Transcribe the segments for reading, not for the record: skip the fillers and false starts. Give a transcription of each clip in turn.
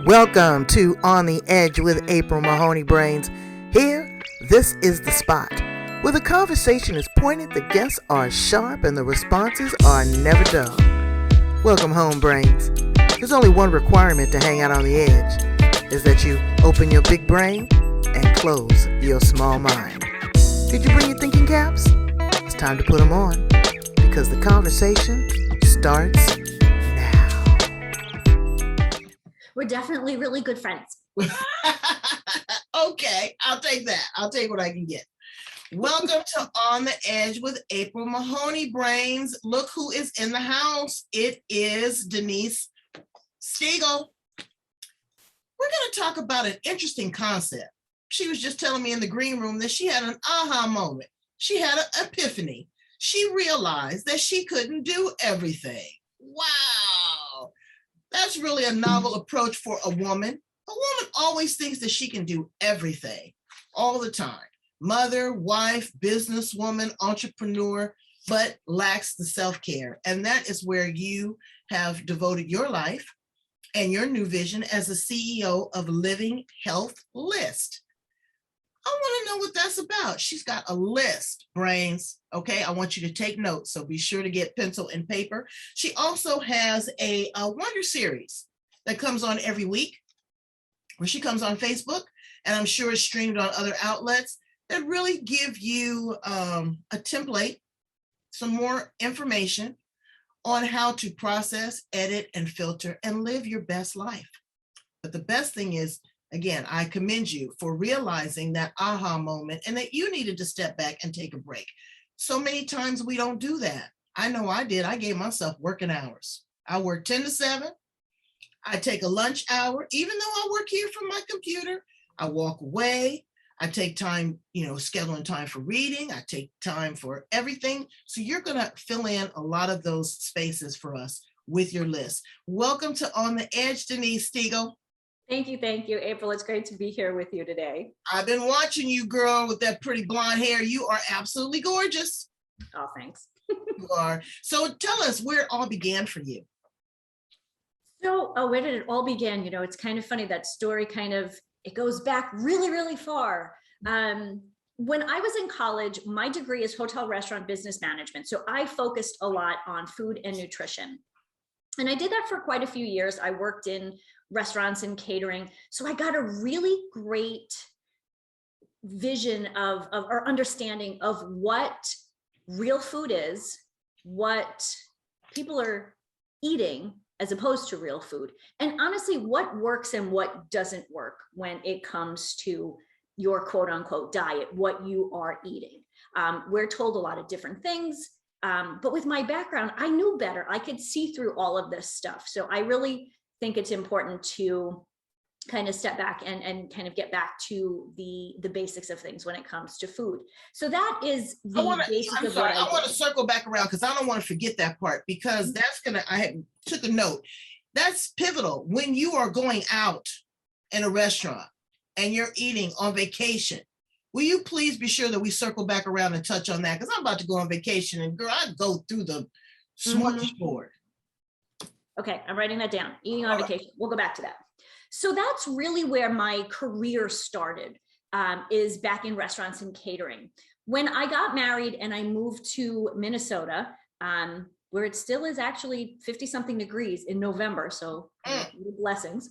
Welcome to On the Edge with April Mahoney Brains. Here, this is the spot where the conversation is pointed, the guests are sharp, and the responses are never dull. Welcome home, Brains. There's only one requirement to hang out on the edge, is that you open your big brain and close your small mind. Did you bring your thinking caps? It's time to put them on, because the conversation starts now. We're definitely really good friends. Okay, I'll take that. I'll take what I can get. Welcome to On the Edge with April Mahoney Brains. Look who is in the house. It is Denise Stegall. We're going to talk about an interesting concept. She was just telling me in the green room that she had an aha moment. She had an epiphany. She realized that she couldn't do everything. Wow. That's really a novel approach for a woman. A woman always thinks that she can do everything all the time. Mother, wife, businesswoman, entrepreneur, but lacks the self-care. And that is where you have devoted your life and your new vision as a CEO of Living Health List. I want to know what that's about. She's got a list, Brains. Okay, I want you to take notes, so be sure to get pencil and paper. She also has a Wonder Series that comes on every week, where she comes on Facebook, and I'm sure it's streamed on other outlets that really give you a template, some more information on how to process, edit, and filter, and live your best life. But the best thing is, again, I commend you for realizing that aha moment and that you needed to step back and take a break. So many times we don't do that. I know I did. I gave myself working hours. I work 10 to 7. I take a lunch hour. Even though I work here from my computer, I walk away. I take time, scheduling time for reading. I take time for everything. So you're going to fill in a lot of those spaces for us with your list. Welcome to On the Edge, Denise Stegall. Thank you, April. It's great to be here with you today. I've been watching you, girl, with that pretty blonde hair. You are absolutely gorgeous. Oh, thanks. You are. So tell us where it all began for you. So, where did it all begin? It's kind of funny, that story it goes back really, really far. When I was in college, my degree is hotel restaurant business management. So I focused a lot on food and nutrition. And I did that for quite a few years. I worked in restaurants and catering. So I got a really great vision of or understanding of what real food is, what people are eating as opposed to real food, and honestly, what works and what doesn't work when it comes to your quote unquote diet, what you are eating. We're told a lot of different things, but with my background, I knew better. I could see through all of this stuff. So I really think it's important to kind of step back and kind of get back to the basics of things when it comes to food. So that is the basics of what I want to circle back around because I don't want to forget that part, because I took a note. That's pivotal when you are going out in a restaurant and you're eating on vacation. Will you please be sure that we circle back around and touch on that? Because I'm about to go on vacation, and girl, I go through the smorgasbord. Okay, I'm writing that down. Eating on vacation. We'll go back to that. So that's really where my career started, is back in restaurants and catering. When I got married and I moved to Minnesota, where it still is actually 50-something degrees in November, so blessings.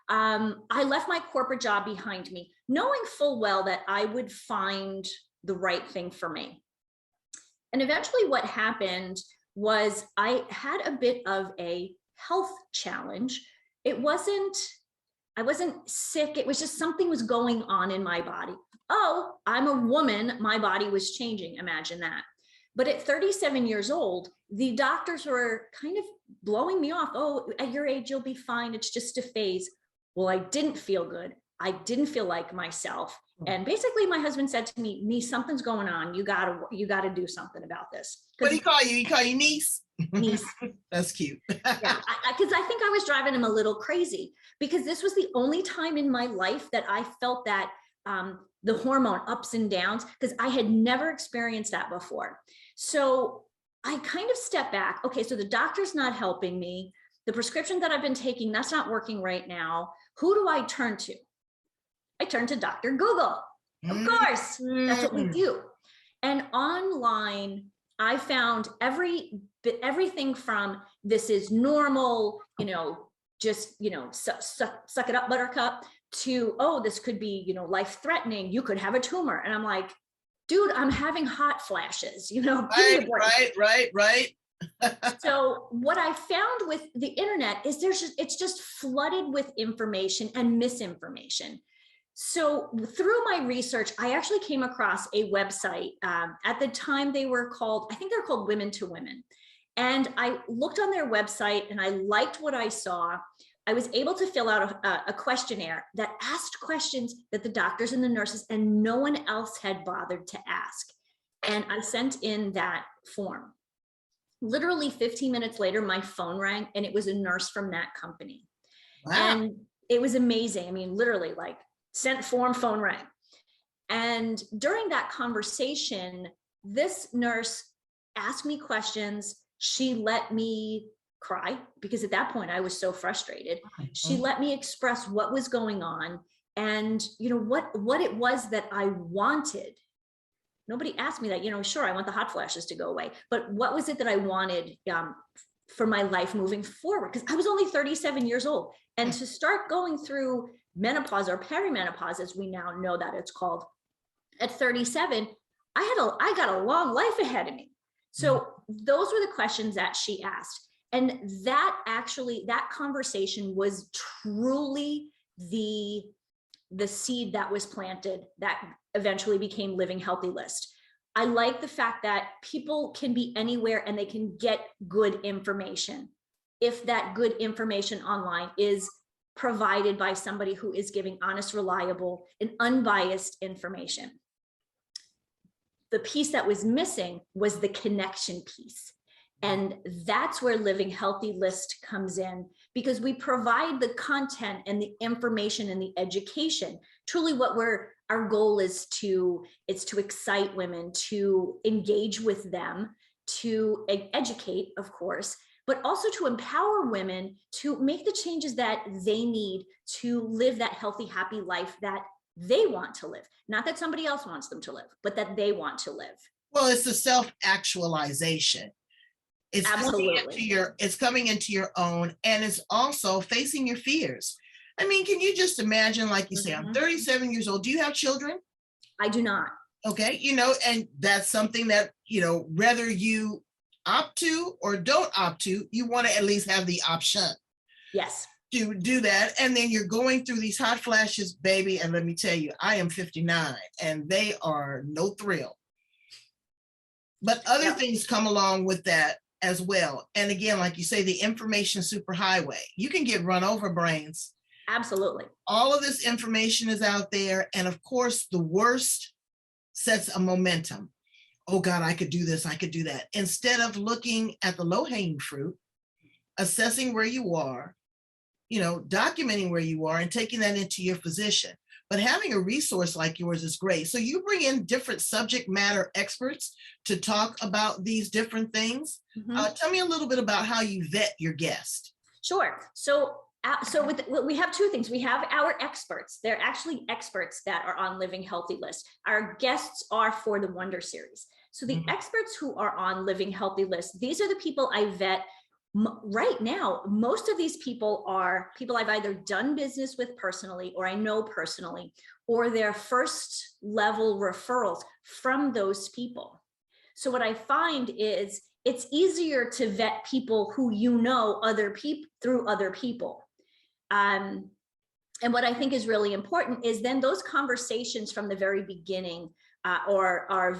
I left my corporate job behind me, knowing full well that I would find the right thing for me. And eventually what happened was I had a bit of a health challenge. I wasn't sick. It was just something was going on in my body. Oh, I'm a woman. My body was changing. Imagine that. But at 37 years old, the doctors were kind of blowing me off. Oh, at your age, you'll be fine. It's just a phase. Well, I didn't feel good. I didn't feel like myself. And basically my husband said to me, something's going on. You gotta do something about this. What do you call you? You call you niece? Niece. That's cute. Yeah, because I think I was driving him a little crazy, because this was the only time in my life that I felt that the hormone ups and downs, because I had never experienced that before. So I kind of stepped back. Okay, so the doctor's not helping me. the prescription that I've been taking, that's not working right now. Who do I turn to? I turn to Dr. Google. Of course, that's what we do. And online, I found everything from this is normal, just, suck it up, buttercup, to, oh, this could be, life-threatening. You could have a tumor. And I'm like, dude, I'm having hot flashes, Right. So what I found with the internet is it's just flooded with information and misinformation. So through my research, I actually came across a website. At the time they were called, I think they're called Women to Women. And I looked on their website and I liked what I saw. I was able to fill out a questionnaire that asked questions that the doctors and the nurses and no one else had bothered to ask. And I sent in that form. Literally 15 minutes later, my phone rang and it was a nurse from that company. Wow. And it was amazing. I mean, literally like sent form, phone rang. And during that conversation, this nurse asked me questions. She let me cry because at that point I was so frustrated. She let me express what was going on and what it was that I wanted. Nobody asked me that, sure, I want the hot flashes to go away, but what was it that I wanted for my life moving forward? Because I was only 37 years old. And to start going through menopause or perimenopause, as we now know that it's called, at 37, I got a long life ahead of me. So those were the questions that she asked. And that conversation was truly the seed that was planted that eventually became Living Healthy List. I like the fact that people can be anywhere and they can get good information if that good information online is provided by somebody who is giving honest, reliable, and unbiased information. The piece that was missing was the connection piece. And that's where Living Healthy List comes in, because we provide the content and the information and the education. Truly what our goal is to excite women, to engage with them, to educate, of course, but also to empower women to make the changes that they need to live that healthy, happy life that they want to live. Not that somebody else wants them to live, but that they want to live. Well, it's the self-actualization. It's coming into your own, and it's also facing your fears. I mean, can you just imagine, like you say, I'm 37 years old. Do you have children? I do not. Okay. And that's something that, whether you opt to or don't opt to, you want to at least have the option. Yes. To do that. And then you're going through these hot flashes, baby. And let me tell you, I am 59 and they are no thrill. But other things come along with that as well. And again, like you say, the information superhighway, you can get run over, brains. Absolutely. All of this information is out there. And of course, the worst sets a momentum. Oh God, I could do this, I could do that. Instead of looking at the low-hanging fruit, assessing where you are, documenting where you are and taking that into your physician. But having a resource like yours is great. So you bring in different subject matter experts to talk about these different things. Tell me a little bit about how you vet your guest. Sure. So we have two things. We have our experts. They're actually experts that are on Living Healthy List. Our guests are for the Wonder Series. So the experts who are on Living Healthy List, these are the people I vet. Right now, most of these people are people I've either done business with personally, or I know personally, or they're first level referrals from those people. So what I find is it's easier to vet people who other people through other people. And what I think is really important is then those conversations from the very beginning are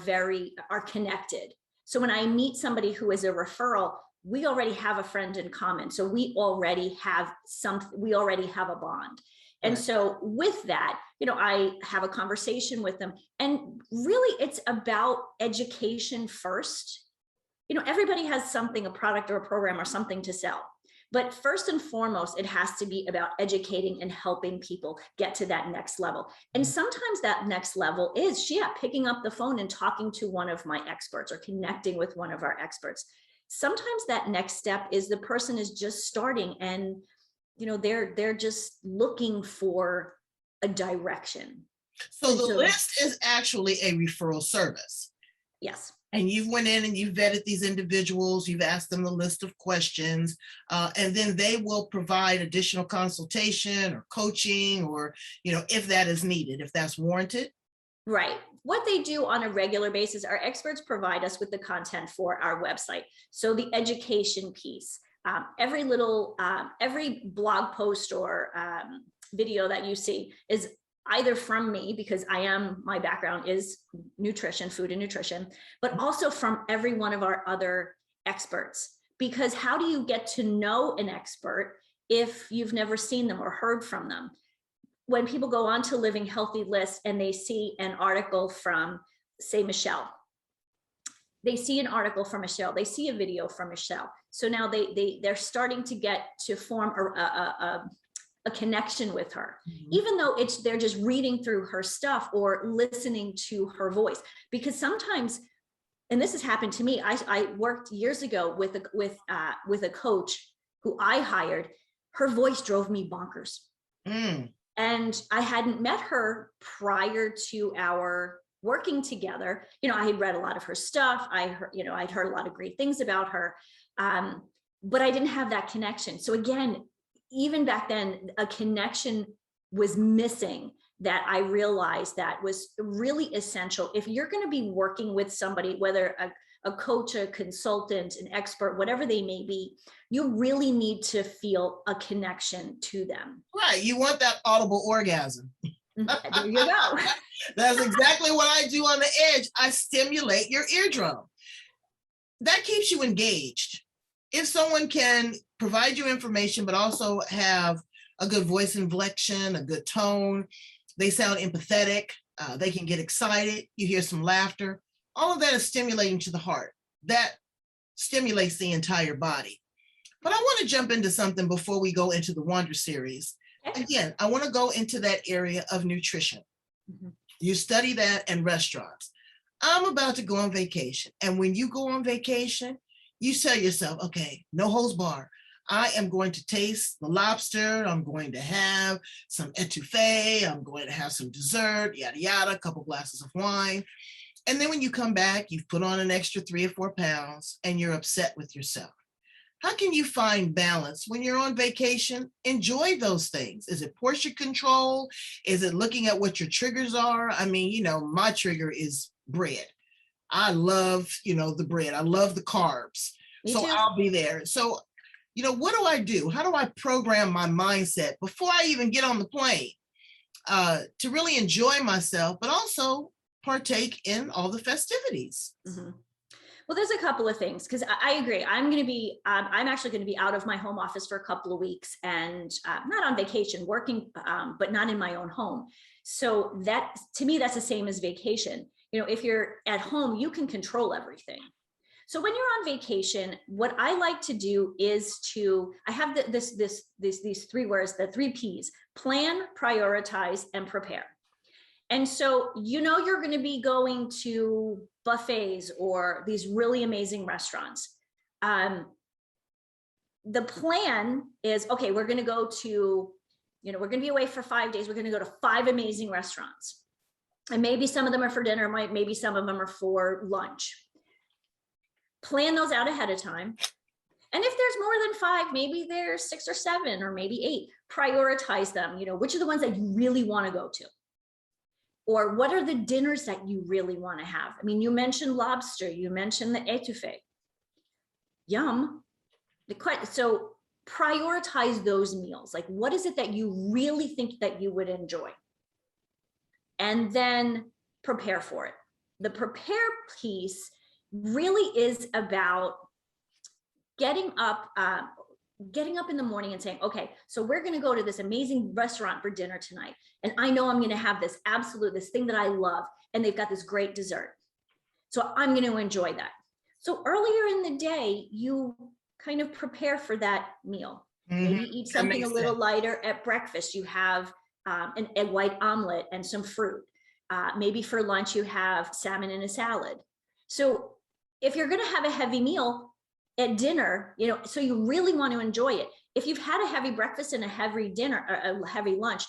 connected. So when I meet somebody who is a referral, we already have a friend in common. So we already have a bond. And so with that, I have a conversation with them, and really it's about education first. Everybody has something, a product or a program or something to sell. But first and foremost, it has to be about educating and helping people get to that next level. And sometimes that next level is, picking up the phone and talking to one of my experts or connecting with one of our experts. sometimes that next step is the person is just starting and, they're just looking for a direction. So the list is actually a referral service. Yes. And you've went in and you've vetted these individuals, you've asked them the list of questions, and then they will provide additional consultation or coaching, or, if that is needed, if that's warranted. Right. What they do on a regular basis, our experts provide us with the content for our website. So the education piece, every blog post or video that you see is either from me, because my background is nutrition, food and nutrition, but also from every one of our other experts. Because how do you get to know an expert if you've never seen them or heard from them? When people go on to Living Healthy List and they see an article from, say, Michelle, they see an article from Michelle, they see a video from Michelle. So now they're starting to get to form a connection with her, even though they're just reading through her stuff or listening to her voice. Because sometimes, and this has happened to me, I worked years ago with a coach who I hired. Her voice drove me bonkers. And I hadn't met her prior to our working together. I had read a lot of her stuff. I'd heard a lot of great things about her, but I didn't have that connection. So again, even back then, a connection was missing that I realized that was really essential. If you're going to be working with somebody, whether a coach, a consultant, an expert, whatever they may be, you really need to feel a connection to them. Right. You want that audible orgasm. There you go. That's exactly what I do on the edge. I stimulate your eardrum. That keeps you engaged. If someone can provide you information, but also have a good voice inflection, a good tone, they sound empathetic, they can get excited, you hear some laughter, all of that is stimulating to the heart. That stimulates the entire body. But I want to jump into something before we go into the Wonder Series. Again, I want to go into that area of nutrition. You study that in restaurants. I'm about to go on vacation. And when you go on vacation, you tell yourself, okay, no holds barred. I am going to taste the lobster. I'm going to have some etouffee. I'm going to have some dessert, yada, yada, a couple glasses of wine. And then when you come back, you've put on an extra 3 or 4 pounds and you're upset with yourself. How can you find balance when you're on vacation? Enjoy those things. Is it portion control? Is it looking at what your triggers are? I mean, my trigger is bread. I love, the bread. I love the carbs. Me so too. I'll be there. So, what do I do? How do I program my mindset before I even get on the plane to really enjoy myself, but also partake in all the festivities? Well, there's a couple of things, because I agree. I'm actually going to be out of my home office for a couple of weeks and not on vacation, working, but not in my own home. So that, to me, that's the same as vacation. If you're at home, you can control everything. So when you're on vacation, what I like to do is I have these 3 words, the 3 Ps: plan, prioritize, and prepare. And so, you're going to be going to buffets or these really amazing restaurants. The plan is, okay, we're going to go to, we're going to be away for 5 days. We're going to go to 5 amazing restaurants. And maybe some of them are for dinner, maybe some of them are for lunch. Plan those out ahead of time. And if there's more than 5, maybe there's 6 or 7 or maybe 8, prioritize them. Which are the ones that you really want to go to? Or what are the dinners that you really want to have? I mean, you mentioned lobster, you mentioned the etouffee. Yum. So prioritize those meals. Like, what is it that you really think that you would enjoy? And then prepare for it. The prepare piece really is about getting up in the morning and saying, okay, so we're going to go to this amazing restaurant for dinner tonight. And I know I'm going to have this thing that I love. And they've got this great dessert. So I'm going to enjoy that. So earlier in the day, you kind of prepare for that meal. Maybe eat something a little lighter at breakfast. You have an egg white omelet and some fruit. Maybe for lunch, you have salmon and a salad. So if you're going to have a heavy meal, at dinner, you know, so you really want to enjoy it. If you've had a heavy breakfast and a heavy dinner or a heavy lunch,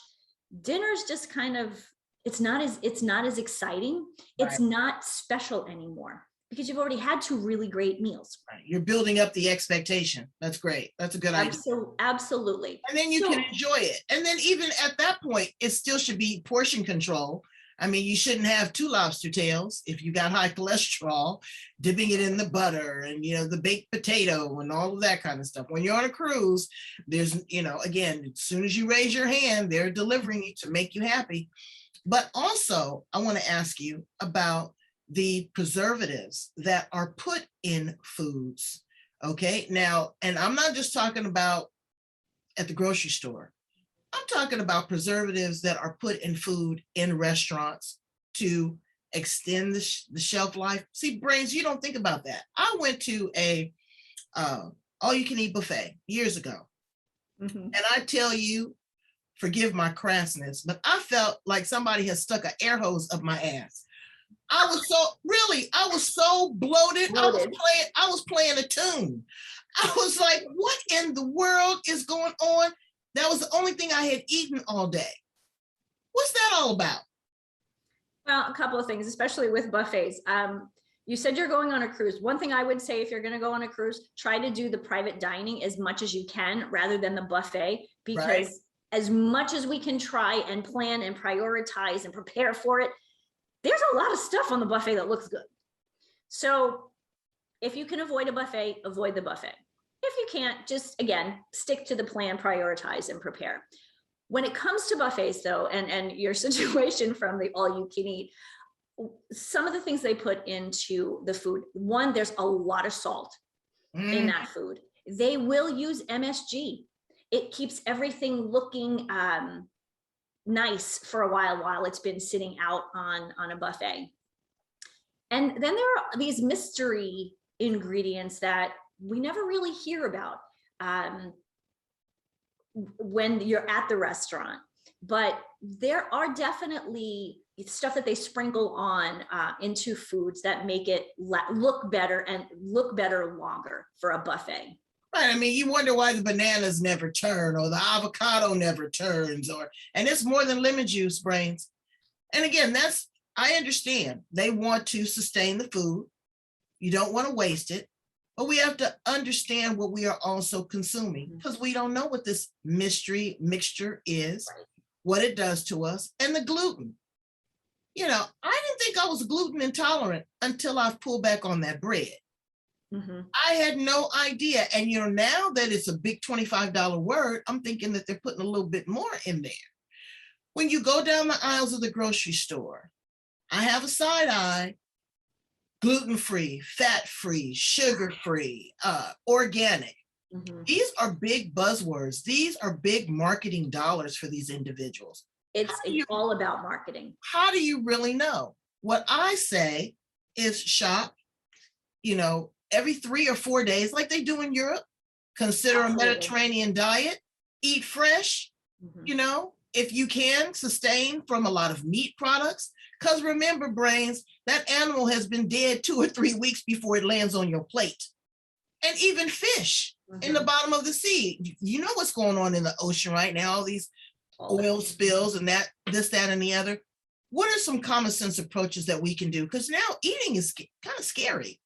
dinner's just kind of, it's not as exciting. It's Right. not special anymore because you've already had two really great meals. Right. You're building up the expectation. That's great. That's a good idea. Absolutely. And then you can enjoy it. And then even at that point, it still should be portion control. I mean, you shouldn't have 2 lobster tails if you got high cholesterol, dipping it in the butter and, you know, the baked potato and all of that kind of stuff. When you're on a cruise, there's, you know, again, as soon as you raise your hand, they're delivering it to make you happy. But also, I want to ask you about the preservatives that are put in foods. Okay, now, and I'm not just talking about at the grocery store. I'm talking about preservatives that are put in food in restaurants to extend the shelf life. See, Brains, you don't think about that. I went to a all-you-can-eat buffet years ago. And I tell you, forgive my crassness, but I felt like somebody had stuck an air hose up my ass. I was so bloated. I was playing a tune. I was like, what in the world is going on? That was the only thing I had eaten all day. What's that all about? Well, a couple of things, especially with buffets. You said you're going on a cruise. One thing I would say, if you're going to go on a cruise, try to do the private dining as much as you can rather than the buffet, because as much as we can try and plan and prioritize and prepare for it, there's a lot of stuff on the buffet that looks good. So if you can avoid a buffet, avoid the buffet. If you can't, just, again, stick to the plan, prioritize, and prepare. When it comes to buffets, though, and your situation from the all-you-can-eat, some of the things they put into the food, one, there's a lot of salt in that food. They will use MSG. It keeps everything looking nice for a while it's been sitting out on a buffet. And then there are these mystery ingredients that we never really hear about when you're at the restaurant, but there are definitely stuff that they sprinkle on into foods that make it look better and look better longer for a buffet. Right. I mean, you wonder why the bananas never turn or the avocado never turns, and it's more than lemon juice, Brains. And again, I understand they want to sustain the food. You don't want to waste it, but we have to understand what we are also consuming, because we don't know what this mystery mixture is, what it does to us, and the gluten. You know, I didn't think I was gluten intolerant until I've pulled back on that bread. I had no idea. And, you know, now that it's a big $25 word, I'm thinking that they're putting a little bit more in there. When you go down the aisles of the grocery store, I have a side eye, gluten-free, fat-free, sugar-free, organic. These are big buzzwords. These are big marketing dollars for these individuals. It's all about marketing. How do you really know? What I say is shop, you know, every 3 or 4 days, like they do in Europe. Consider Absolutely. A Mediterranean diet, eat fresh, you know, if you can sustain from a lot of meat products. Because remember, Brains, that animal has been dead 2 or 3 weeks before it lands on your plate. And even fish in the bottom of the sea. You know what's going on in the ocean right now, all these oil spills and this, that, and the other. What are some common sense approaches that we can do? Because now eating is kind of scary.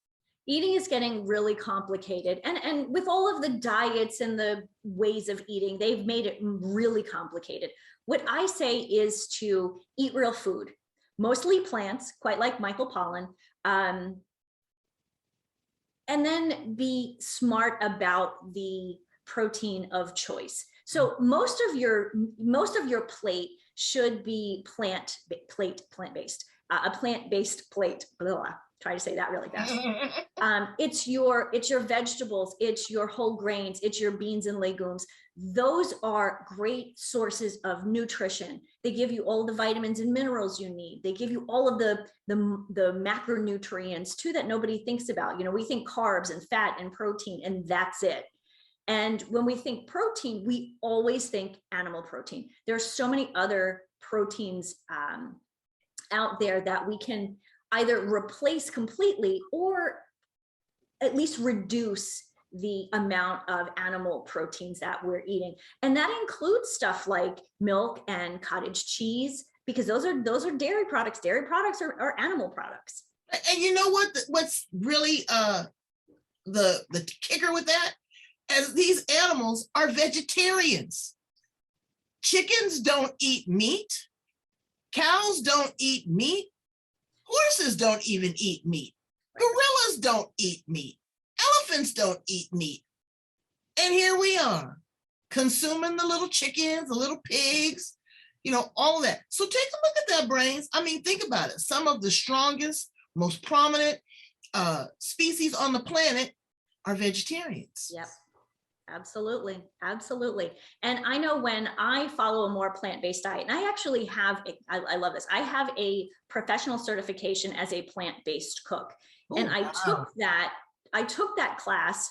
Eating is getting really complicated. And with all of the diets and the ways of eating, they've made it really complicated. What I say is to eat real food, mostly plants, quite like Michael Pollan, and then be smart about the protein of choice. So most of your plate should be plant-based, a plant-based plate. Blah, try to say that really fast. It's your vegetables, it's your whole grains, it's your beans and legumes. Those are great sources of nutrition. They give you all the vitamins and minerals you need. They give you all of the macronutrients too that nobody thinks about. You know, we think carbs and fat and protein, and that's it. And when we think protein, we always think animal protein. There are so many other proteins out there that we can either replace completely or at least reduce the amount of animal proteins that we're eating. And that includes stuff like milk and cottage cheese, because those are dairy products. Dairy products are animal products. And you know what? What's really the kicker with that? As these animals are vegetarians. Chickens don't eat meat. Cows don't eat meat. Horses don't even eat meat. Gorillas don't eat meat. Elephants don't eat meat. And here we are, consuming the little chickens, the little pigs, you know, all that. So take a look at that, brains. I mean, think about it. Some of the strongest, most prominent species on the planet are vegetarians. Yep. Absolutely. Absolutely. And I know when I follow a more plant-based diet, and I actually have, I love this. I have a professional certification as a plant-based cook. Ooh, and I wow. took that class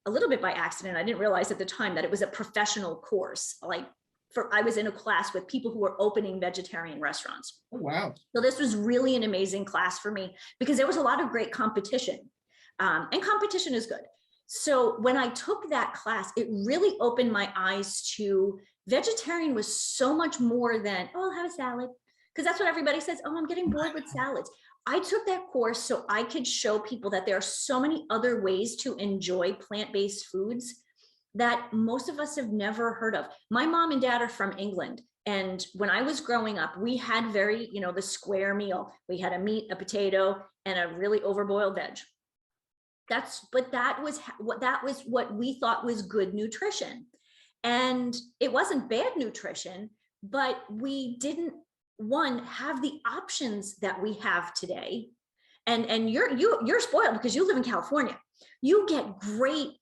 a little bit by accident. I didn't realize at the time that it was a professional course. I was in a class with people who were opening vegetarian restaurants. Oh, wow. So this was really an amazing class for me because there was a lot of great competition, and competition is good. So when I took that class, it really opened my eyes to vegetarian was so much more than, oh, I'll have a salad. Because that's what everybody says. Oh, I'm getting bored with salads. I took that course so I could show people that there are so many other ways to enjoy plant-based foods that most of us have never heard of. My mom and dad are from England. And when I was growing up, we had the square meal. We had a meat, a potato, and a really overboiled veg. That was what we thought was good nutrition. And it wasn't bad nutrition, but we didn't, have the options that we have today. And you're spoiled because you live in California. You get great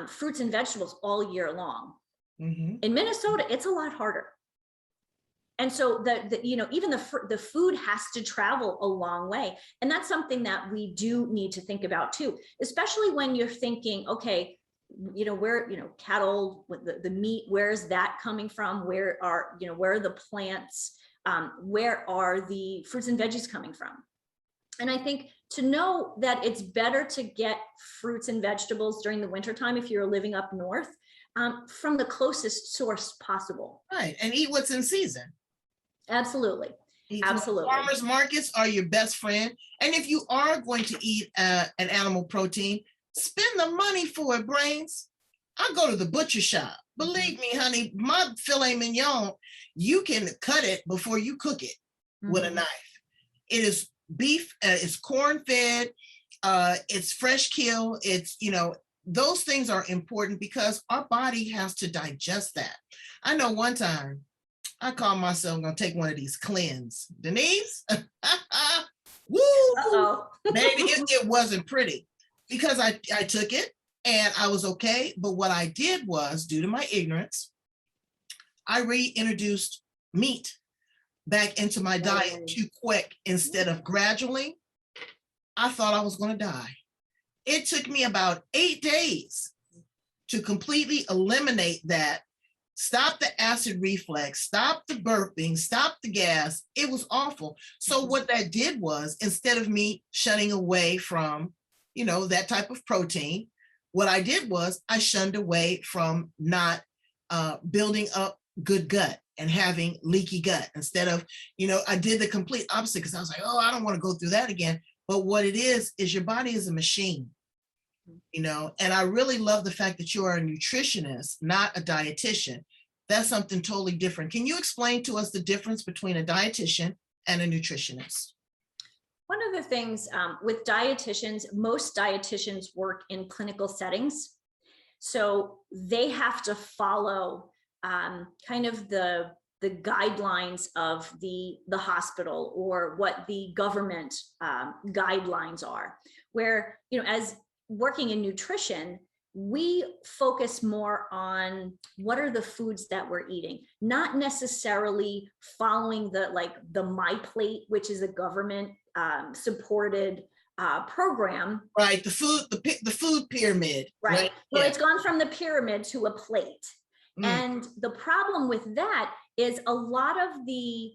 fruits and vegetables all year long. Mm-hmm. In Minnesota, it's a lot harder. And so even the food has to travel a long way. And that's something that we do need to think about too, especially when you're thinking, okay, where, cattle, the meat, where's that coming from? Where are the plants? Where are the fruits and veggies coming from? And I think to know that it's better to get fruits and vegetables during the wintertime if you're living up north, from the source possible. Right. And eat what's in season. Absolutely. Absolutely. Farmers markets are your best friend. And if you are going to eat an animal protein, spend the money for it, brains. I go to the butcher shop. Believe me, honey, my filet mignon, you can cut it before you cook it with a knife. It is beef, it's corn-fed, it's fresh kill, it's, those things are important because our body has to digest that. I know one time, I called myself, I'm gonna take one of these cleanse. Denise, woo, baby, it wasn't pretty because I took it and I was okay. But what I did was, due to my ignorance, I reintroduced meat back into my diet too quick instead of gradually. I thought I was gonna die. It took me about 8 days to completely eliminate that. Stop the acid reflux, stop the burping, stop the gas. It was awful. So what that did was, instead of me shunning away from, that type of protein, what I did was I shunned away from not building up good gut and having leaky gut. Instead of, I did the complete opposite because I was like, oh, I don't want to go through that again. But what it is your body is a machine. And I really love the fact that you are a nutritionist, not a dietitian. That's something totally different. Can you explain to us the difference between a dietitian and a nutritionist? One of the things with dietitians, most dietitians work in clinical settings. So they have to follow kind of the guidelines of the hospital or what the government guidelines are, where, as working in nutrition, we focus more on what are the foods that we're eating, not necessarily following the My Plate, which is a government supported program. Right, the food pyramid. Right. Well, it's gone from the pyramid to a plate. And the problem with that is a lot of the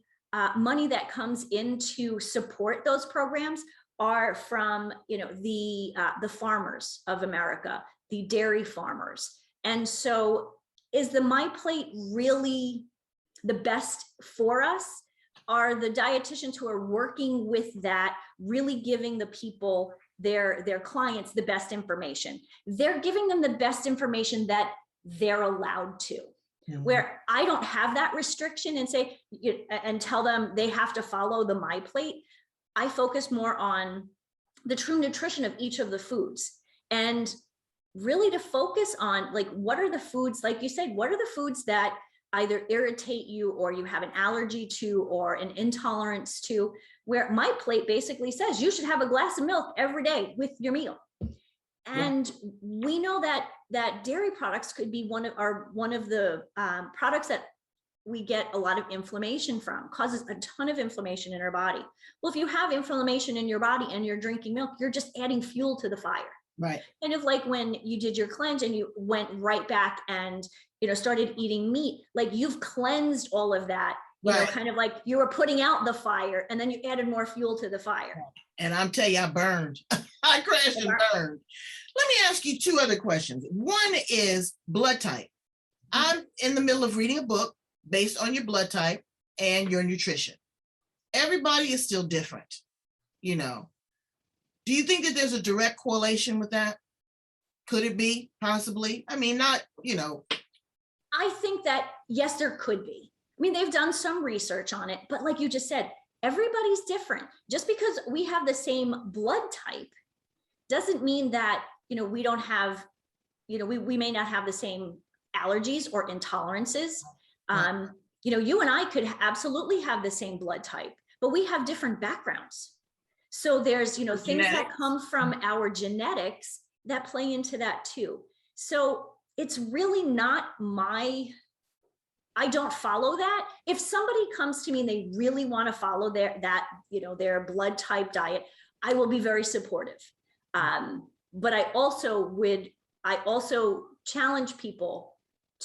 money that comes in to support those programs are from, the farmers of America, the dairy farmers. And so is the My Plate really the best for us? Are the dietitians who are working with that really giving the people, their clients, the best information? They're giving them the best information that they're allowed to. Mm-hmm. Where I don't have that restriction and say, and tell them they have to follow the My Plate. I focus more on the true nutrition of each of the foods, and really to focus on, like, what are the foods, like you said, what are the foods that either irritate you or you have an allergy to or an intolerance to, where My Plate basically says you should have a glass of milk every day with your meal. And we know that dairy products could be one of the products that we get a lot of inflammation from, causes a ton of inflammation in our body. Well, if you have inflammation in your body and you're drinking milk, you're just adding fuel to the fire. Right. Kind of like when you did your cleanse and you went right back and, started eating meat, like you've cleansed all of that, kind of like you were putting out the fire and then you added more fuel to the fire. And I'm telling you, I burned. I crashed and burned. Let me ask you two other questions. One is blood type. I'm in the middle of reading a book based on your blood type and your nutrition. Everybody is still different, Do you think that there's a direct correlation with that? Could it be? Possibly. I mean, not, I think that, yes, there could be. I mean, they've done some research on it, but like you just said, everybody's different. Just because we have the same blood type doesn't mean that, we don't have, we may not have the same allergies or intolerances. You and I could absolutely have the same blood type, but we have different backgrounds. So there's, things that come from our genetics that play into that too. So it's really not I don't follow that. If somebody comes to me and they really want to follow their blood type diet, I will be very supportive. But I also challenge people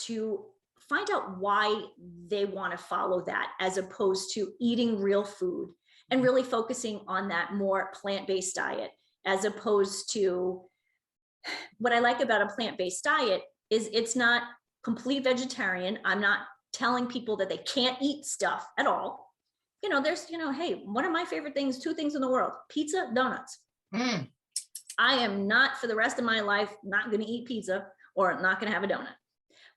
to find out why they want to follow that, as opposed to eating real food and really focusing on that more plant-based diet, as opposed to, what I like about a plant-based diet is it's not complete vegetarian. I'm not telling people that they can't eat stuff at all. There's, hey, one of my favorite things, two things in the world: pizza, donuts. I am not, for the rest of my life, not going to eat pizza or not going to have a donut.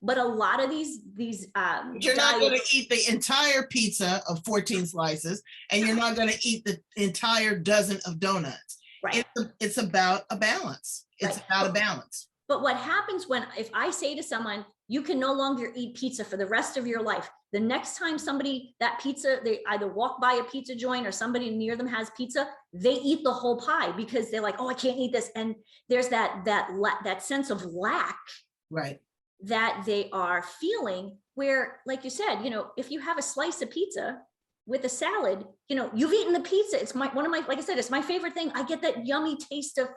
But a lot of these you're not going to eat the entire pizza of 14 slices, and you're not going to eat the entire dozen of donuts. Right. It's about a balance. It's about a balance. But what happens if I say to someone, you can no longer eat pizza for the rest of your life, the next time they either walk by a pizza joint or somebody near them has pizza, they eat the whole pie because they're like, oh, I can't eat this. And there's that sense of lack. Right. That they are feeling, where, like you said, if you have a slice of pizza with a salad, you've eaten the pizza. It's like I said, it's my favorite thing. I get that yummy taste of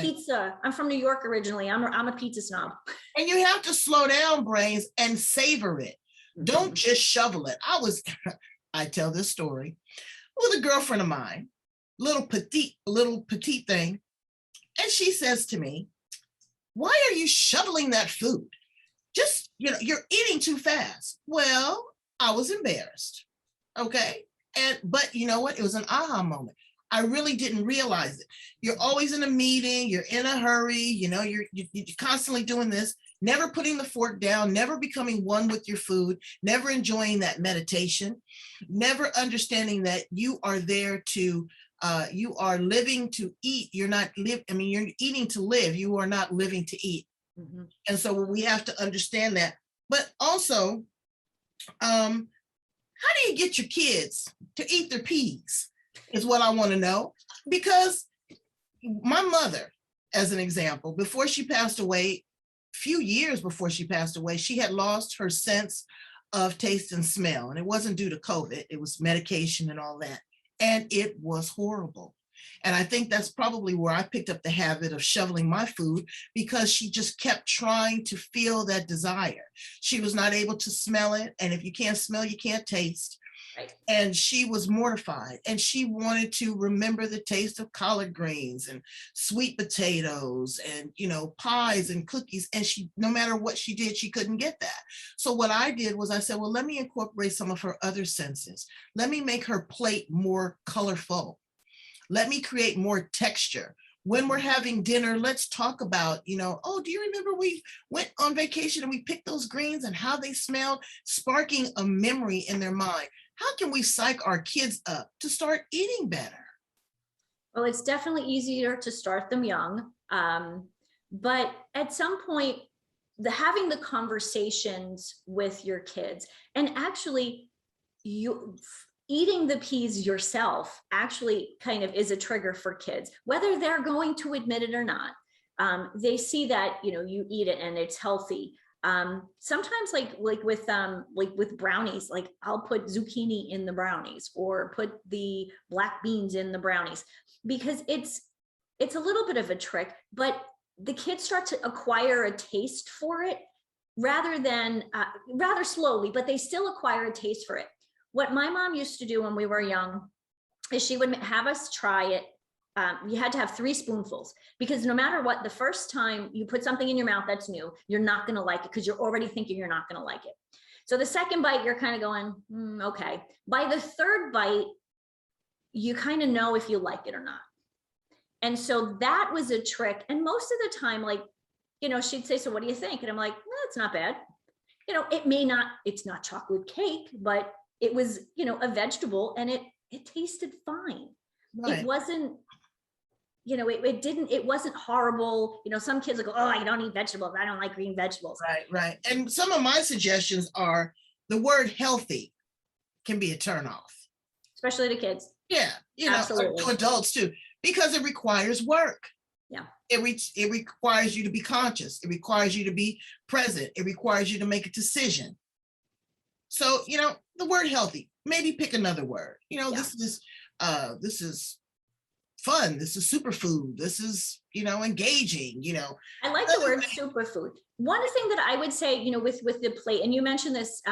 pizza. I'm from New York originally. I'm a pizza snob. And you have to slow down, brains, and savor it. Don't just shovel it. I tell this story with a girlfriend of mine, little petite thing. And she says to me, why are you shoveling that food? Just, you're eating too fast. Well, I was embarrassed. Okay. But you know what? It was an aha moment. I really didn't realize it. You're always in a meeting. You're in a hurry. You're constantly doing this, never putting the fork down, never becoming one with your food, never enjoying that meditation, never understanding that you are there to, you are living to eat. You're eating to live. You are not living to eat. Mm-hmm. And so we have to understand that. But also, how do you get your kids to eat their peas is what I want to know. Because my mother, as an example, before she passed away, a few years before she passed away, she had lost her sense of taste and smell. And it wasn't due to COVID. It was medication and all that. And it was horrible. And I think that's probably where I picked up the habit of shoveling my food, because she just kept trying to feel that desire. She was not able to smell it. And if you can't smell, you can't taste. Right. And she was mortified, and she wanted to remember the taste of collard greens and sweet potatoes and, pies and cookies. And no matter what she did, she couldn't get that. So what I did was I said, well, let me incorporate some of her other senses. Let me make her plate more colorful. Let me create more texture. When we're having dinner, let's talk about, oh, do you remember we went on vacation and we picked those greens and how they smelled, sparking a memory in their mind. How can we psych our kids up to start eating better? Well, it's definitely easier to start them young. But at some point, having the conversations with your kids, and actually eating the peas yourself actually kind of is a trigger for kids, whether they're going to admit it or not. They see that, you eat it and it's healthy. Sometimes like with brownies, like I'll put zucchini in the brownies or put the black beans in the brownies, because it's a little bit of a trick, but the kids start to acquire a taste for it rather slowly, but they still acquire a taste for it. What my mom used to do when we were young is she would have us try it. You had to have 3 spoonfuls, because no matter what, the first time you put something in your mouth that's new, you're not going to like it because you're already thinking you're not going to like it. So the second bite, you're kind of going, okay. By the third bite, you kind of know if you like it or not. And so that was a trick. And most of the time, she'd say, so what do you think? And I'm like, well, it's not bad. It's not chocolate cake, but it was, a vegetable, and it tasted fine. Right. It wasn't, it wasn't horrible. Some kids will go, oh, I don't eat vegetables. I don't like green vegetables. Right. And some of my suggestions are the word healthy can be a turnoff. Especially to kids. Yeah. To adults too, because it requires work. Yeah. It requires you to be conscious. It requires you to be present. It requires you to make a decision. So, the word healthy, maybe pick another word. This is fun. This is superfood. This is, engaging, I like the word superfood. One thing that I would say, with the plate, and you mentioned this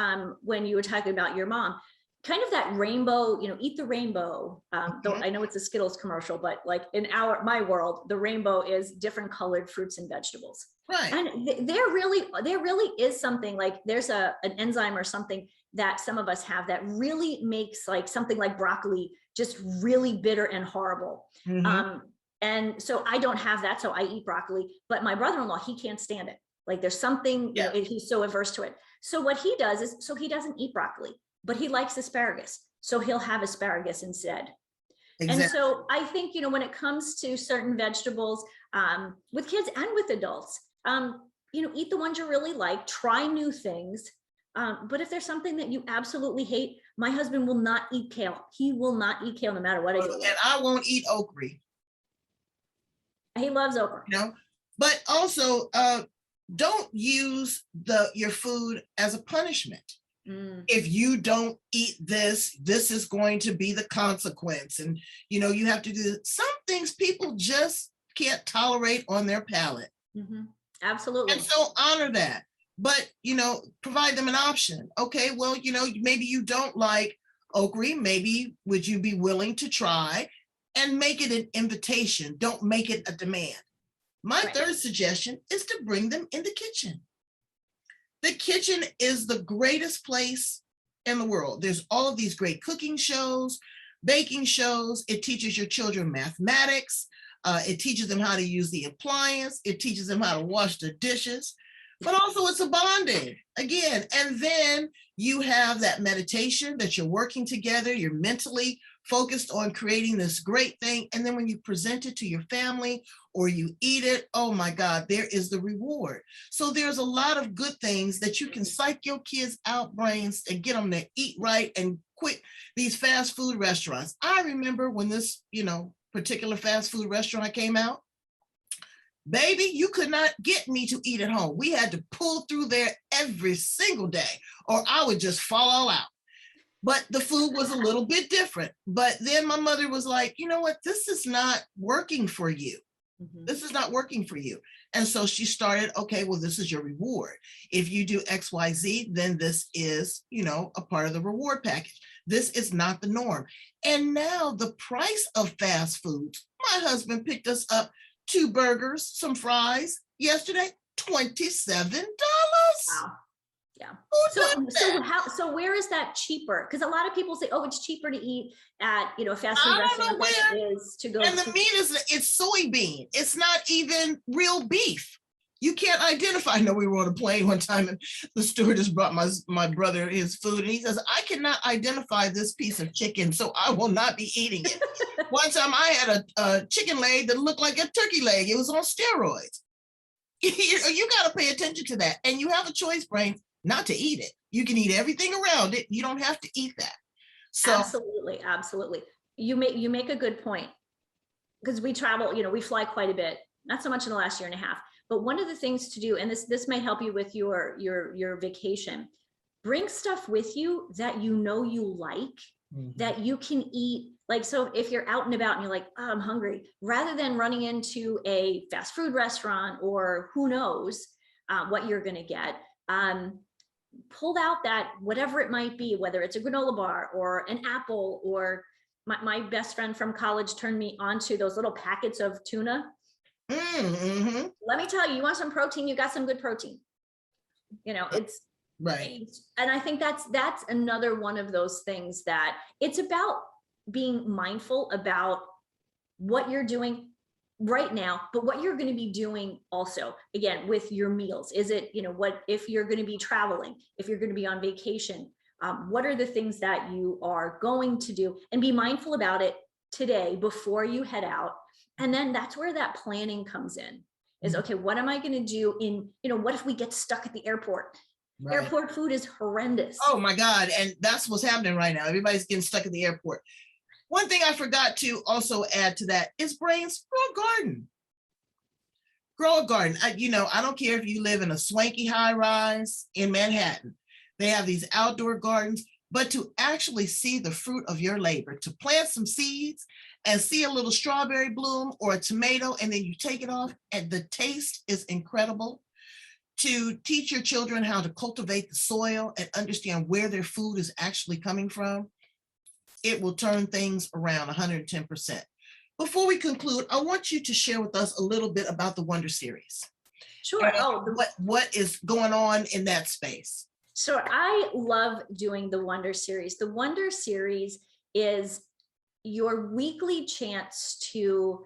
when you were talking about your mom, kind of that rainbow, eat the rainbow. Though I know it's a Skittles commercial, but like in my world, the rainbow is different colored fruits and vegetables. Right. And there really is something, like there's an enzyme or something that some of us have that really makes like something like broccoli just really bitter and horrible. Mm-hmm. And so I don't have that, so I eat broccoli, but my brother-in-law, he can't stand it. Like there's something, he's so averse to it. So what he does is, so he doesn't eat broccoli, but he likes asparagus. So he'll have asparagus instead. Exactly. And so I think, when it comes to certain vegetables, with kids and with adults, eat the ones you really like, try new things. But if there's something that you absolutely hate, my husband will not eat kale. He will not eat kale no matter what I do. And I won't eat okra. He loves okra. But also don't use your food as a punishment. If you don't eat this is going to be the consequence. And, you have to do some things people just can't tolerate on their palate. Mm-hmm. Absolutely. And so honor that. But, provide them an option. Okay, well, maybe you don't like okra. Maybe would you be willing to try, and make it an invitation? Don't make it a demand. My third suggestion is to bring them in the kitchen. The kitchen is the greatest place in the world. There's all of these great cooking shows, baking shows. It teaches your children mathematics. It teaches them how to use the appliance. It teaches them how to wash the dishes. But also it's a bonding again. And then you have that meditation that you're working together. You're mentally focused on creating this great thing. And then when you present it to your family or you eat it, oh my God, there is the reward. So there's a lot of good things that you can psych your kids out brains and get them to eat right and quit these fast food restaurants. I remember when this, particular fast food restaurant came out, baby, you could not get me to eat at home. We had to pull through there every single day or I would just fall all out. But the food was a little bit different. But then my mother was like, you know what? This is not working for you. Mm-hmm. This is not working for you. And so she started, okay, well, this is your reward. If you do X, Y, Z, then this is, a part of the reward package. This is not the norm. And now the price of fast foods, my husband picked us up 2 burgers, some fries yesterday, $27. Wow. Yeah. Who does that? So where is that cheaper? Because a lot of people say, oh, it's cheaper to eat at, a fast food I don't know restaurant than where. it is to go. And the meat it's soybean. It's not even real beef. You can't identify. I know we were on a plane one time and the stewardess brought my brother his food and he says, I cannot identify this piece of chicken, so I will not be eating it. One time I had a chicken leg that looked like a turkey leg. It was on steroids. You got to pay attention to that. And you have a choice, brain, not to eat it. You can eat everything around it. You don't have to eat that. So Absolutely. You make a good point, because we travel, we fly quite a bit, not so much in the last year and a half, but one of the things to do, and this may help you with your vacation, bring stuff with you that you like, that you can eat. Like, so if you're out and about and you're like, oh, I'm hungry, rather than running into a fast food restaurant or who knows what you're going to get, pull out that, whatever it might be, whether it's a granola bar or an apple, or my best friend from college turned me onto those little packets of tuna. mm-hmm. Let me tell you, you want some protein, you got some good protein. It's Right. And I think that's another one of those things that it's about being mindful about what you're doing right now, but what you're going to be doing also, again, with your meals. Is it, what if you're going to be traveling, if you're going to be on vacation, what are the things that you are going to do, and be mindful about it today before you head out. And then that's where that planning comes in, is, okay, what am I going to do in, what if we get stuck at the airport? Right. Airport food is horrendous. Oh my God. And that's what's happening right now. Everybody's getting stuck at the airport. One thing I forgot to also add to that is, brains, grow a garden. Grow a garden. I don't care if you live in a swanky high rise in Manhattan. They have these outdoor gardens, but to actually see the fruit of your labor, to plant some seeds and see a little strawberry bloom or a tomato, and then you take it off and the taste is incredible. To teach your children how to cultivate the soil and understand where their food is actually coming from, it will turn things around 110%. Before we conclude, I want you to share with us a little bit about the Wonder Series. Sure. What is going on in that space? Sure. I love doing the Wonder Series. The Wonder Series is your weekly chance to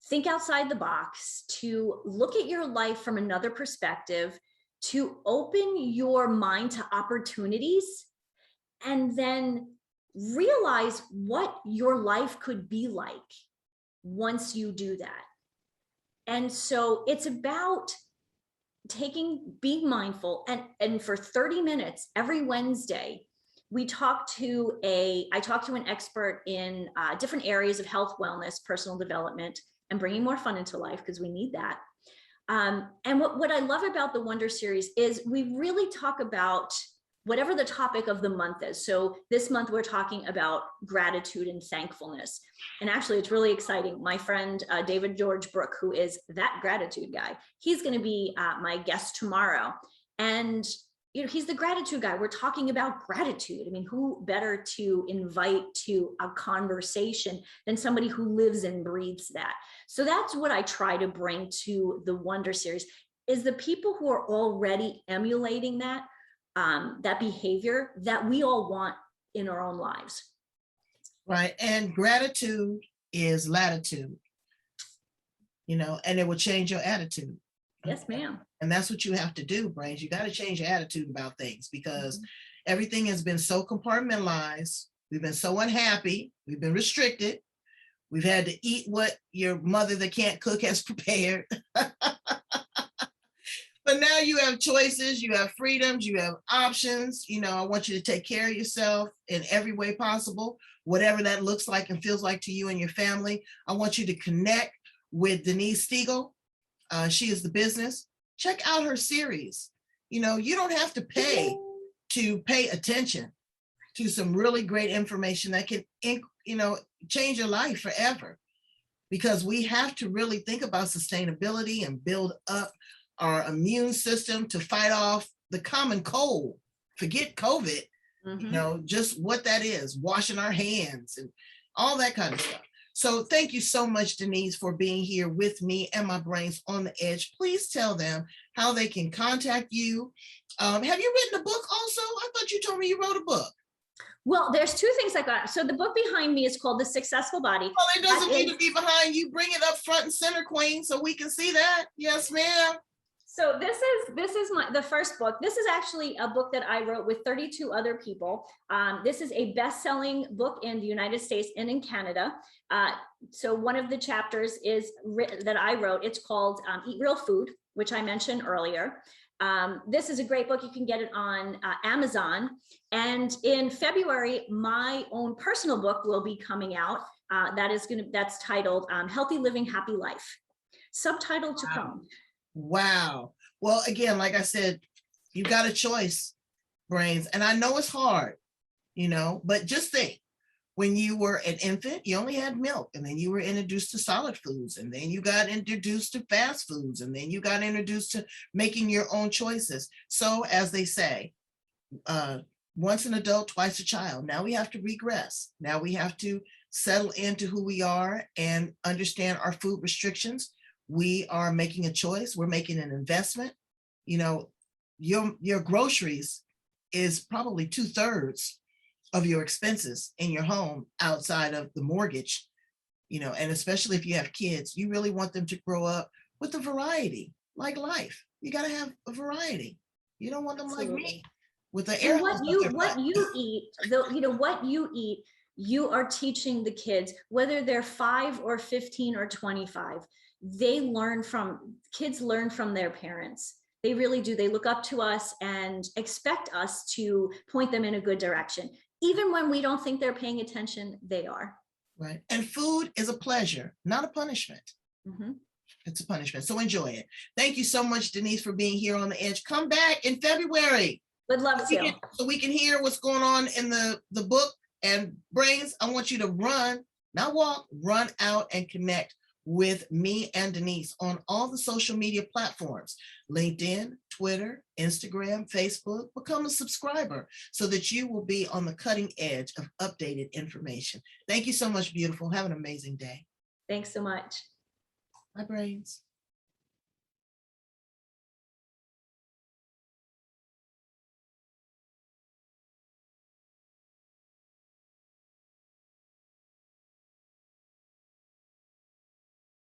think outside the box, to look at your life from another perspective, to open your mind to opportunities, and then realize what your life could be like once you do that. And so it's about being mindful, and for 30 minutes every Wednesday, I talk to an expert in different areas of health, wellness, personal development, and bringing more fun into life, because we need that. And what I love about the Wonder Series is we really talk about whatever the topic of the month is. So this month we're talking about gratitude and thankfulness. And actually it's really exciting. My friend, David George Brooke, who is that gratitude guy, he's going to be my guest tomorrow. And he's the gratitude guy. We're talking about gratitude. I mean, who better to invite to a conversation than somebody who lives and breathes that? So that's what I try to bring to the Wonder Series, is the people who are already emulating that behavior that we all want in our own lives. Right. And gratitude is latitude, and it will change your attitude. Yes, ma'am. And that's what you have to do, brains. You got to change your attitude about things, because everything has been so compartmentalized. We've been so unhappy. We've been restricted. We've had to eat what your mother that can't cook has prepared. But now you have choices, you have freedoms, you have options. I want you to take care of yourself in every way possible, whatever that looks like and feels like to you and your family. I want you to connect with Denise Stegall. She is the business. Check out her series. You don't have to pay attention to some really great information that can, change your life forever, because we have to really think about sustainability and build up our immune system to fight off the common cold. Forget COVID. you know, just what that is, washing our hands and all that kind of stuff. So thank you so much, Denise, for being here with me and my brains on the edge. Please tell them how they can contact you. Have you written a book also? I thought you told me you wrote a book. Well, there's two things I got. So the book behind me is called The Successful Body. Well, it doesn't need to be behind you. Bring it up front and center, Queen, so we can see that. Yes, ma'am. So this is the first book. This is actually a book that I wrote with 32 other people. This is a best-selling book in the United States and in Canada. So one of the chapters is that I wrote. It's called Eat Real Food, which I mentioned earlier. This is a great book. You can get it on Amazon. And in February, my own personal book will be coming out. That's titled Healthy Living, Happy Life. Subtitle to come. Wow. Well, again, like I said, you got a choice, brains. And I know it's hard, you know, but just think, when you were an infant, you only had milk, and then you were introduced to solid foods, and then you got introduced to fast foods, and then you got introduced to making your own choices. So as they say, once an adult, twice a child. Now we have to regress. Now we have to settle into who we are and understand our food restrictions. We are making a choice. We're making an investment. You know, your groceries is probably 2/3 of your expenses in your home outside of the mortgage, you know, and especially if you have kids, you really want them to grow up with a variety, like life. You got to have a variety. You don't want them Absolutely. Like me with the air. What you eat, you know, what you eat, you are teaching the kids, whether they're 5 or 15 or 25. Kids learn from their parents. They really do. They look up to us and expect us to point them in a good direction. Even when we don't think they're paying attention, they are. Right. And food is a pleasure, not a punishment. It's a punishment. So enjoy it. Thank you so much, Denise, for being here on the edge. Come back in February. Would love to. So we can hear what's going on in the book. And brains, I want you to run, not walk, run out and connect with me and Denise on all the social media platforms, LinkedIn, Twitter, Instagram, Facebook. Become a subscriber so that you will be on the cutting edge of updated information. Thank you so much, beautiful. Have an amazing day. Thanks so much. Bye, brains.